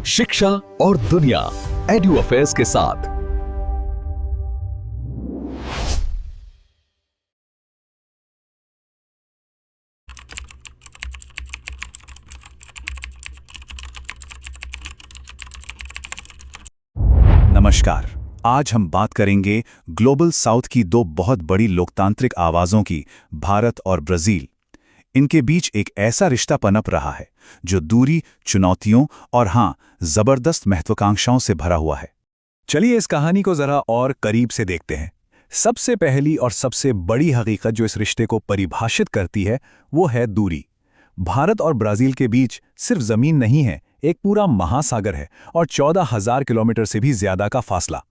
शिक्षा और दुनिया, एडू अफेयर्स के साथ। नमस्कार। आज हम बात करेंगे ग्लोबल साउथ की दो बहुत बड़ी लोकतांत्रिक आवाज़ों की, भारत और ब्राज़ील। इनके बीच एक ऐसा रिश्ता पनप रहा है जो दूरी, चुनौतियों और ज़बरदस्त महत्वाकांक्षाओं से भरा हुआ है। चलिए इस कहानी को ज़रा और करीब से देखते हैं। सबसे पहली और सबसे बड़ी हकीकत जो इस रिश्ते को परिभाषित करती है वो है दूरी। भारत और ब्राज़ील के बीच सिर्फ ज़मीन नहीं है, एक पूरा महासागर है और 14,000 किलोमीटर से भी ज़्यादा का फासला।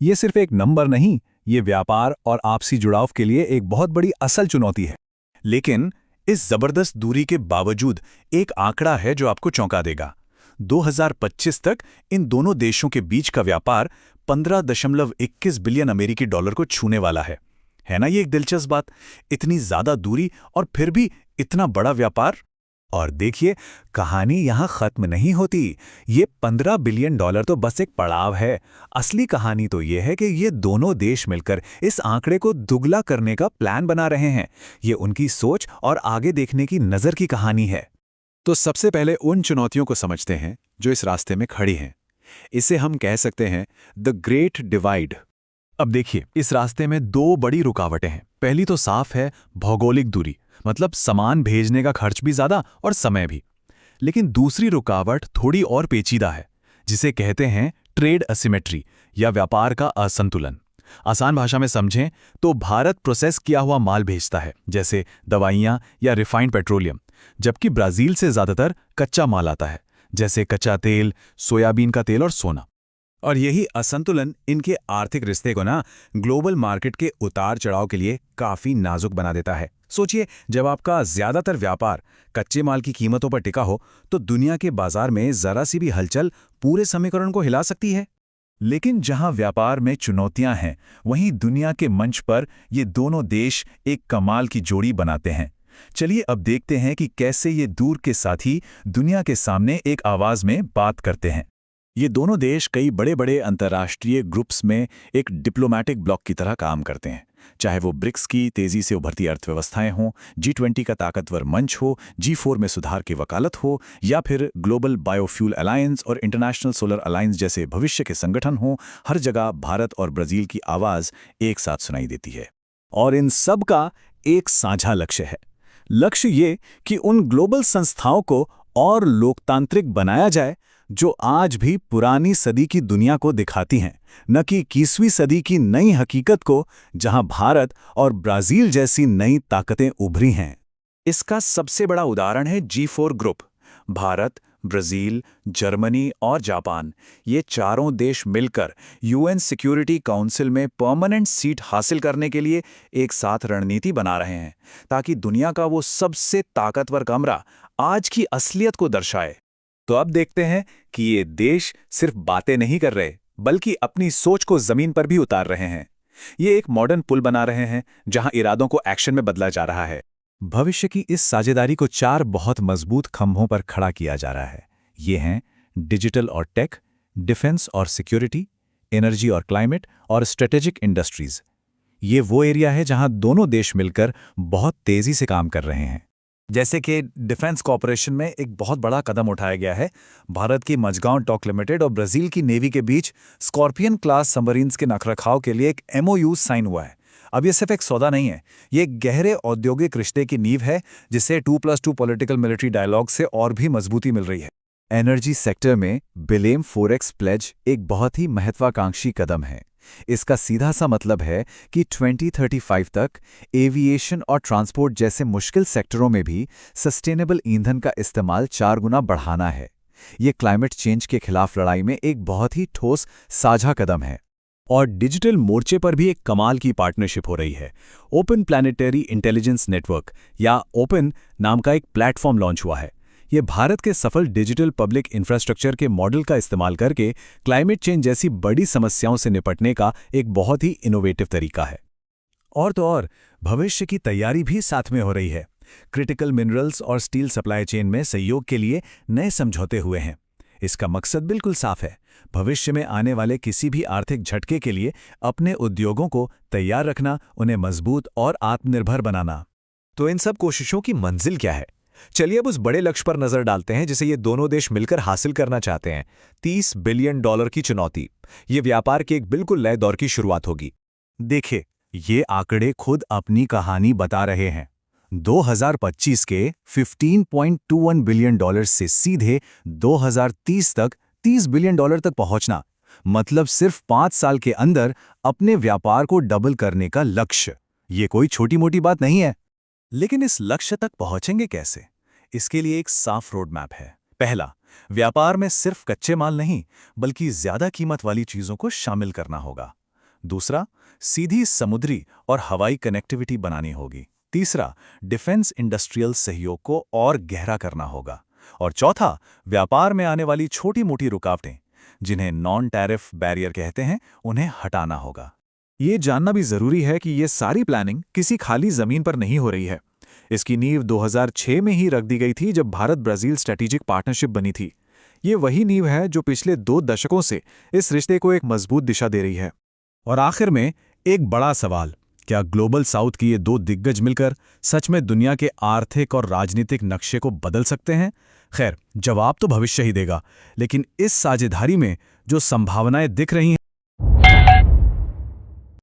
ये सिर्फ एक नंबर नहीं, ये व्यापार और आपसी जुड़ाव के लिए एक बहुत बड़ी असल चुनौती है। लेकिन इस जबरदस्त दूरी के बावजूद एक आंकड़ा है जो आपको चौंका देगा। 2025 तक इन दोनों देशों के बीच का व्यापार 15.21 बिलियन अमेरिकी डॉलर को छूने वाला है। है ना ये एक दिलचस्प बात? इतनी ज्यादा दूरी और फिर भी इतना बड़ा व्यापार। और देखिए, कहानी यहां खत्म नहीं होती। ये 15 बिलियन डॉलर तो बस एक पड़ाव है। असली कहानी तो ये है कि ये दोनों देश मिलकर इस आंकड़े को दुगला करने का प्लान बना रहे हैं। ये उनकी सोच और आगे देखने की नज़र की कहानी है। तो सबसे पहले उन चुनौतियों को समझते हैं जो इस रास्ते में खड़ी हैं। इसे हम कह सकते हैं द ग्रेट डिवाइड। अब देखिए, इस रास्ते में दो बड़ी रुकावटें हैं। पहली तो साफ है, भौगोलिक दूरी, मतलब सामान भेजने का खर्च भी ज्यादा और समय भी। लेकिन दूसरी रुकावट थोड़ी और पेचीदा है, जिसे कहते हैं ट्रेड असिमेट्री या व्यापार का असंतुलन। आसान भाषा में समझें तो भारत प्रोसेस किया हुआ माल भेजता है, जैसे दवाइयां या रिफाइंड पेट्रोलियम, जबकि ब्राजील से ज्यादातर कच्चा माल आता है, जैसे कच्चा तेल, सोयाबीन का तेल और सोना। और यही असंतुलन इनके आर्थिक रिश्ते को ग्लोबल मार्केट के उतार चढ़ाव के लिए काफी नाजुक बना देता है। सोचिए, जब आपका ज्यादातर व्यापार कच्चे माल की कीमतों पर टिका हो तो दुनिया के बाजार में जरा सी भी हलचल पूरे समीकरण को हिला सकती है। लेकिन जहां व्यापार में चुनौतियां हैं, वहीं दुनिया के मंच पर ये दोनों देश एक कमाल की जोड़ी बनाते हैं। चलिए अब देखते हैं कि कैसे ये दूर के साथी दुनिया के सामने एक आवाज में बात करते हैं। ये दोनों देश कई बड़े बड़े अंतर्राष्ट्रीय ग्रुप्स में एक डिप्लोमैटिक ब्लॉक की तरह काम करते हैं। चाहे वो ब्रिक्स की तेजी से उभरती अर्थव्यवस्थाएं हों, G20 का ताकतवर मंच हो, G4 में सुधार की वकालत हो, या फिर ग्लोबल बायोफ्यूल अलायंस और इंटरनेशनल सोलर अलायंस जैसे भविष्य के संगठन हों, हर जगह भारत और ब्राजील की आवाज़ एक साथ सुनाई देती है। और इन सब का एक साझा लक्ष्य है। लक्ष्य ये कि उन ग्लोबल संस्थाओं को और लोकतांत्रिक बनाया जाए जो आज भी पुरानी सदी की दुनिया को दिखाती हैं, न कि 21वीं सदी की नई हकीकत को, जहां भारत और ब्राजील जैसी नई ताकतें उभरी हैं। इसका सबसे बड़ा उदाहरण है G4 group. Bharat, Brazil, Germany और जापान, ये चारों देश मिलकर UN सिक्योरिटी काउंसिल में परमानेंट सीट हासिल करने के लिए एक साथ रणनीति बना रहे हैं, ताकि दुनिया का वो सबसे ताकतवर कमरा आज की असलियत को दर्शाए। तो अब देखते हैं कि ये देश सिर्फ बातें नहीं कर रहे, बल्कि अपनी सोच को जमीन पर भी उतार रहे हैं। ये एक मॉडर्न पुल बना रहे हैं, जहां इरादों को एक्शन में बदला जा रहा है। भविष्य की इस साझेदारी को 4 बहुत मजबूत खंभों पर खड़ा किया जा रहा है। ये हैं डिजिटल और टेक, डिफेंस और सिक्योरिटी, एनर्जी और क्लाइमेट और स्ट्रेटेजिक इंडस्ट्रीज। ये वो एरिया है जहां दोनों देश मिलकर बहुत तेजी से काम कर रहे हैं। जैसे कि डिफेंस कॉर्पोरेशन में एक बहुत बड़ा कदम उठाया गया है। भारत की मझगांव डॉक लिमिटेड और ब्राजील की नेवी के बीच स्कॉर्पियन क्लास सबमरीन्स के रखरखाव के लिए एक MOU साइन हुआ है। अब ये सिर्फ एक सौदा नहीं है, ये एक गहरे औद्योगिक रिश्ते की नींव है, जिससे 2+2 पॉलिटिकल मिलिट्री डायलॉग से और भी मजबूती मिल रही है। एनर्जी सेक्टर में बिलेम 4X प्लेज एक बहुत ही महत्वाकांक्षी कदम है। इसका सीधा सा मतलब है कि 2035 तक एविएशन और ट्रांसपोर्ट जैसे मुश्किल सेक्टरों में भी सस्टेनेबल ईंधन का इस्तेमाल 4 गुना बढ़ाना है। ये क्लाइमेट चेंज के खिलाफ लड़ाई में एक बहुत ही ठोस साझा कदम है। और डिजिटल मोर्चे पर भी एक कमाल की पार्टनरशिप हो रही है। ओपन प्लैनेटरी इंटेलिजेंस नेटवर्क या ओपन नाम का एक प्लेटफॉर्म लॉन्च हुआ है। ये भारत के सफल डिजिटल पब्लिक इंफ्रास्ट्रक्चर के मॉडल का इस्तेमाल करके क्लाइमेट चेंज जैसी बड़ी समस्याओं से निपटने का एक बहुत ही इनोवेटिव तरीका है। और तो और भविष्य की तैयारी भी साथ में हो रही है। क्रिटिकल मिनरल्स और स्टील सप्लाई चेन में सहयोग के लिए नए समझौते हुए हैं। इसका मकसद बिल्कुल साफ है, भविष्य में आने वाले किसी भी आर्थिक झटके के लिए अपने उद्योगों को तैयार रखना, उन्हें मजबूत और आत्मनिर्भर बनाना। तो इन सब कोशिशों की मंजिल क्या है? चलिए अब उस बड़े लक्ष्य पर नजर डालते हैं जिसे ये दोनों देश मिलकर हासिल करना चाहते हैं। $30 बिलियन की चुनौती। ये व्यापार के एक बिल्कुल नए दौर की शुरुआत होगी। देखिए, ये आंकड़े खुद अपनी कहानी बता रहे हैं। 2025 के $15.21 बिलियन से सीधे 2030 तक $30 बिलियन तक पहुंचना, मतलब सिर्फ 5 साल के अंदर अपने व्यापार को डबल करने का लक्ष्य। ये कोई छोटी मोटी बात नहीं है। लेकिन इस लक्ष्य तक पहुंचेंगे कैसे? इसके लिए एक साफ रोड मैप है। पहला, व्यापार में सिर्फ कच्चे माल नहीं, बल्कि ज्यादा कीमत वाली चीजों को शामिल करना होगा। दूसरा, सीधी समुद्री और हवाई कनेक्टिविटी बनानी होगी। तीसरा, डिफेंस इंडस्ट्रियल सहयोग को और गहरा करना होगा। और चौथा, व्यापार में आने वाली छोटी-मोटी रुकावटें, जिन्हें नॉन टैरिफ बैरियर कहते हैं, उन्हें हटाना होगा। ये जानना भी जरूरी है कि ये सारी प्लानिंग किसी खाली जमीन पर नहीं हो रही है। इसकी नींव 2006 में ही रख दी गई थी, जब भारत ब्राजील स्ट्रेटेजिक पार्टनरशिप बनी थी। ये वही नींव है जो पिछले 2 दशकों से इस रिश्ते को एक मजबूत दिशा दे रही है। और आखिर में एक बड़ा सवाल, क्या ग्लोबल साउथ की ये 2 दिग्गज मिलकर सच में दुनिया के आर्थिक और राजनीतिक नक्शे को बदल सकते हैं? खैर, जवाब तो भविष्य ही देगा, लेकिन इस साझेदारी में जो संभावनाएं दिख रही हैं